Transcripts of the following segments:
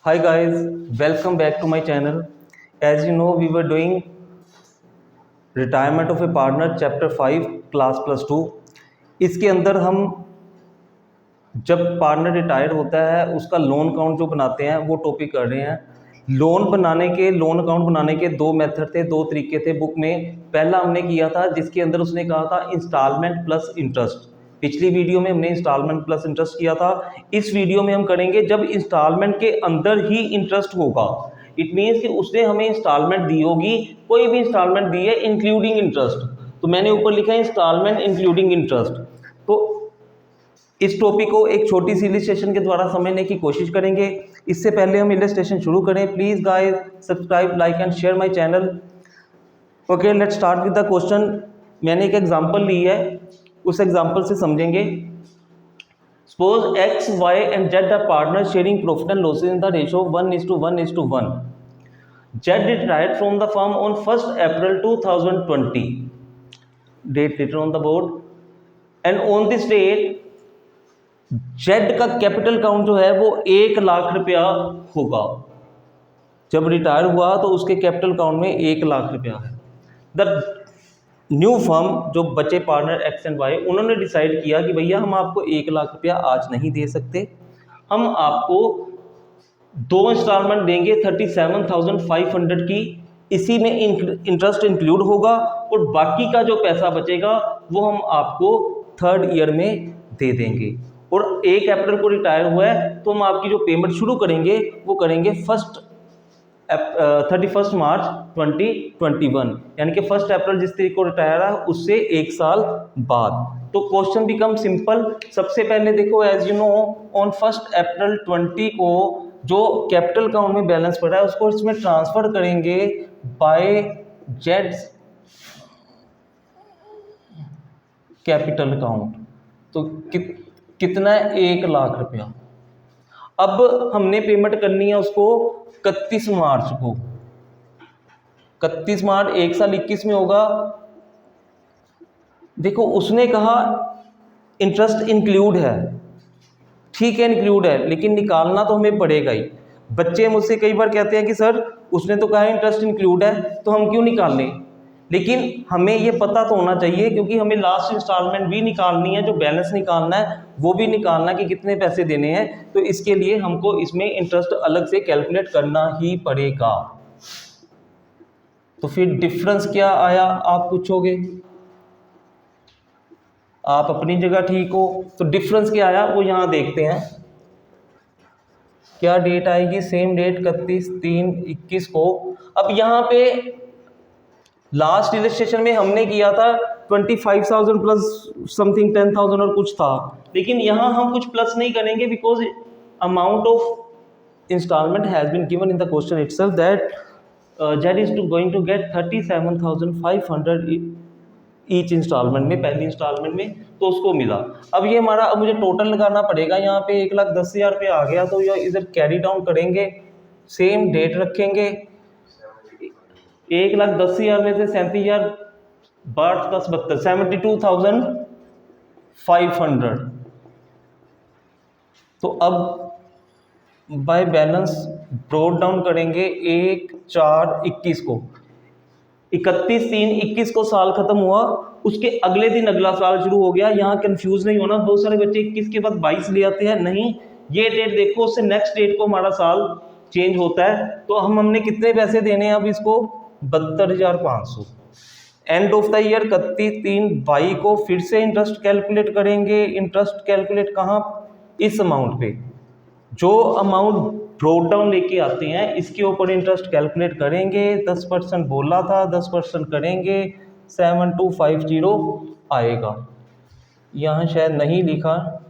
Hi guys, welcome back to my channel. As you know, we were doing retirement of a partner chapter 5 class +2. इसके अंदर हम जब partner retire होता है उसका लोन अकाउंट जो बनाते हैं वो टॉपिक कर रहे हैं। लोन अकाउंट बनाने के दो मेथड थे, दो तरीके थे बुक में। पहला हमने किया था जिसके अंदर उसने कहा था इंस्टॉलमेंट प्लस इंटरेस्ट। पिछली वीडियो में हमने इंस्टॉलमेंट प्लस इंटरेस्ट किया था। इस वीडियो में हम करेंगे जब इंस्टॉलमेंट के अंदर ही इंटरेस्ट होगा। इट मीन्स कि उसने हमें इंस्टॉलमेंट दी होगी, कोई भी इंस्टॉलमेंट दी है इंक्लूडिंग इंटरेस्ट, तो मैंने ऊपर लिखा है इंस्टॉलमेंट इंक्लूडिंग इंटरेस्ट। तो इस टॉपिक को एक छोटी सी इलस्ट्रेशन के द्वारा समझने की कोशिश करेंगे। इससे पहले हम इलस्ट्रेशन शुरू करें, please guys subscribe, like and share my channel. Okay, let's start with the question. मैंने एक एग्जांपल ली है, उस एग्जांपल से समझेंगे। Suppose X Y and Z are partner sharing profit and losses in the ratio 1:1:1। Z retired from the firm on 1st April 2020, date written on the board, and on this date Z का capital count जो है वो 1,00,000 रुपया होगा। जब retire हुआ तो उसके कैपिटल काउंट में 1,00,000 रुपया है। द न्यू फर्म, जो बचे पार्टनर एक्स एंड वाई, उन्होंने डिसाइड किया कि भैया हम आपको 1,00,000 रुपया आज नहीं दे सकते, हम आपको 2 इंस्टॉलमेंट देंगे 37,500 की। इसी में इंटरेस्ट इंक्लूड होगा और बाकी का जो पैसा बचेगा वो हम आपको 3rd ईयर में दे देंगे। और 1 अप्रैल को रिटायर हुआ है तो हम आपकी जो पेमेंट शुरू करेंगे वो करेंगे 31 मार्च 2021, यानी कि 1 अप्रैल जिस तारीख को रिटायर है उससे 1 साल बाद। तो क्वेश्चन बिकम सिंपल। सबसे पहले देखो, एज यू नो ऑन 1 अप्रैल 20 को जो कैपिटल अकाउंट में बैलेंस पड़ा है उसको इसमें ट्रांसफर करेंगे बाय जेड कैपिटल अकाउंट। तो कितना है? 1,00,000 रुपया। अब हमने पेमेंट करनी है उसको 31 मार्च को। 31 मार्च 1 साल 21 में होगा। देखो उसने कहा इंटरेस्ट इंक्लूड है, ठीक है इंक्लूड है, लेकिन निकालना तो हमें पड़ेगा ही। बच्चे मुझसे कई बार कहते हैं कि सर उसने तो कहा इंटरेस्ट इंक्लूड है तो हम क्यों निकाल लें। लेकिन हमें ये पता तो होना चाहिए, क्योंकि हमें लास्ट इंस्टॉलमेंट भी निकालनी है, जो बैलेंस निकालना है वो भी निकालना है कि कितने पैसे देने हैं। तो इसके लिए हमको इसमें इंटरेस्ट अलग से कैलकुलेट करना ही पड़ेगा। तो फिर डिफरेंस क्या आया आप पूछोगे, आप अपनी जगह ठीक हो। तो डिफरेंस क्या आया वो यहाँ देखते हैं। क्या डेट आएगी? सेम डेट 31/3/21 को। अब यहाँ पे लास्ट इलस्ट्रेशन में हमने किया था 25,000 प्लस समथिंग 10,000 और कुछ था, लेकिन यहाँ हम कुछ प्लस नहीं करेंगे because amount of instalment has been given in the question itself that Z is going to get 37,500 each instalment में, पहली इंस्टॉलमेंट में, तो उसको मिला। अब ये हमारा, अब मुझे टोटल लगाना पड़ेगा। यहाँ पे 1,10,000 रुपये आ गया, तो ये इधर कैरी डाउन करेंगे, सेम डेट रखेंगे। 1,10,000 में से 37,000 8 + 72 72,500। तो अब बाय बैलेंस ब्रोड डाउन करेंगे 1/4/21 को। 31/3/21 को साल खत्म हुआ, उसके अगले दिन अगला साल शुरू हो गया। यहाँ कंफ्यूज नहीं होना, बहुत सारे बच्चे 21 के बाद 22 ले आते हैं। नहीं, ये डेट देखो, उससे नेक्स्ट डेट को हमारा साल चेंज होता है। तो हमने कितने पैसे देने हैं अब इसको? 72,500। एंड ऑफ द ईयर 31/3/22 को फिर से इंटरेस्ट कैलकुलेट करेंगे। इंटरेस्ट कैलकुलेट कहाँ? इस अमाउंट पे। जो अमाउंट ब्रोड डाउन लेके आते हैं इसके ऊपर इंटरेस्ट कैलकुलेट करेंगे। 10% बोला था, 10% करेंगे, 7250 आएगा। यहाँ शायद नहीं लिखा,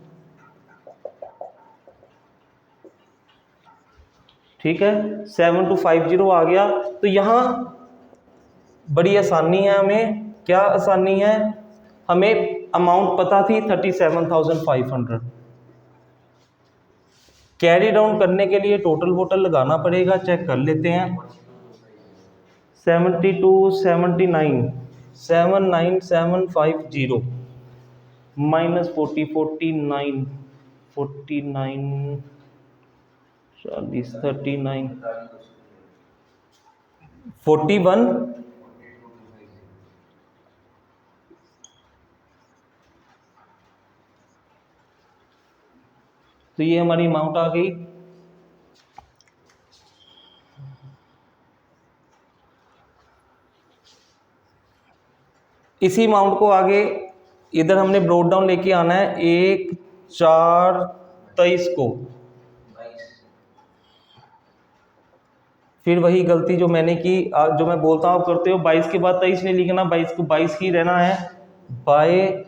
ठीक है, 7250 आ गया। तो यहाँ बड़ी आसानी है, हमें क्या आसानी है, हमें अमाउंट पता थी 37,500। कैरी डाउन करने के लिए टोटल वोटल लगाना पड़ेगा, चेक कर लेते हैं। 72 79 79750 -40 49 49 40 39 41। तो ये हमारी अमाउंट आ गई। इसी अमाउंट को आगे इधर हमने ब्रोड डाउन लेके आना है 1/4/23 को। फिर वही गलती जो मैंने की, जो मैं बोलता हूँ आप करते हो, 22 के बाद 23 नहीं लिखना, 22 को 22 ही रहना है। By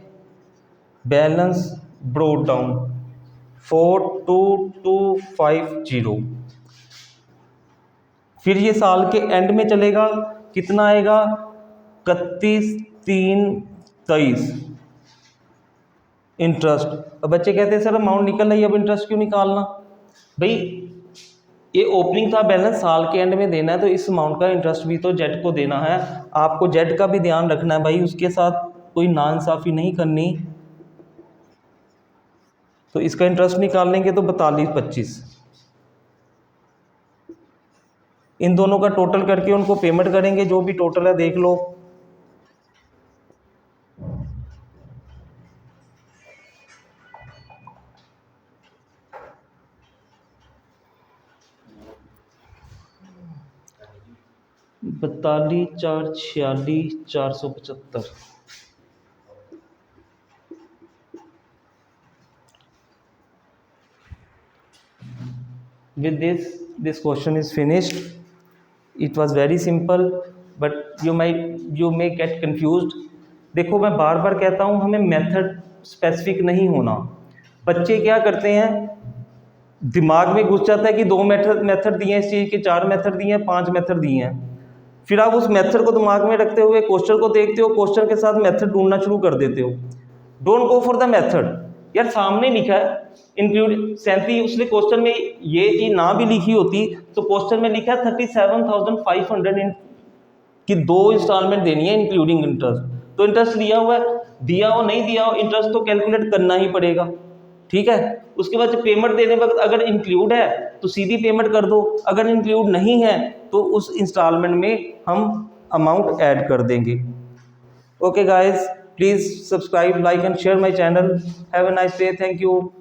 balance broad down 42250। फिर ये साल के एंड में चलेगा, कितना आएगा 31/3/23 इंटरेस्ट। अब बच्चे कहते हैं सर अमाउंट निकल रही है, अब इंटरेस्ट क्यों निकालना? भाई ये ओपनिंग था बैलेंस, साल के एंड में देना है, तो इस अमाउंट का इंटरेस्ट भी तो जेड को देना है। आपको जेड का भी ध्यान रखना है भाई, उसके साथ कोई नाइंसाफ़ी नहीं करनी। तो इसका इंटरेस्ट निकाल लेंगे तो 42/25। इन दोनों का टोटल करके उनको पेमेंट करेंगे, जो भी टोटल है देख लो। बतालीस 4 46 475। With this question is finished. It was very simple, but you may get confused. देखो मैं बार बार कहता हूँ, हमें मेथड स्पेसिफिक नहीं होना। बच्चे क्या करते हैं, दिमाग में घुस जाता है कि 2 मेथड दिए हैं इस चीज़ के, 4 मेथड दिए हैं, 5 मेथड दिए हैं। फिर आप उस मेथड को दिमाग में रखते हुए क्वेश्चन को देखते हो, क्वेश्चन के साथ मेथड ढूंढना शुरू कर देते हो। Don't go for the method. यार सामने लिखा है इंक्लूड 37, उसने क्वेश्चन में ये चीज ना भी लिखी होती तो क्वेश्चन में लिखा है 37,500 की 2 इंस्टॉलमेंट देनी है इंक्लूडिंग इंटरेस्ट। तो इंटरेस्ट दिया हुआ है, दिया हो नहीं दिया हो, इंटरेस्ट तो कैलकुलेट करना ही पड़ेगा। ठीक है, उसके बाद पेमेंट देने वक्त अगर इंक्लूड है तो सीधी पेमेंट कर दो, अगर इंक्लूड नहीं है तो उस इंस्टॉलमेंट में हम अमाउंट ऐड कर देंगे। Okay guys, please subscribe, like and share my channel. Have a nice day, thank you.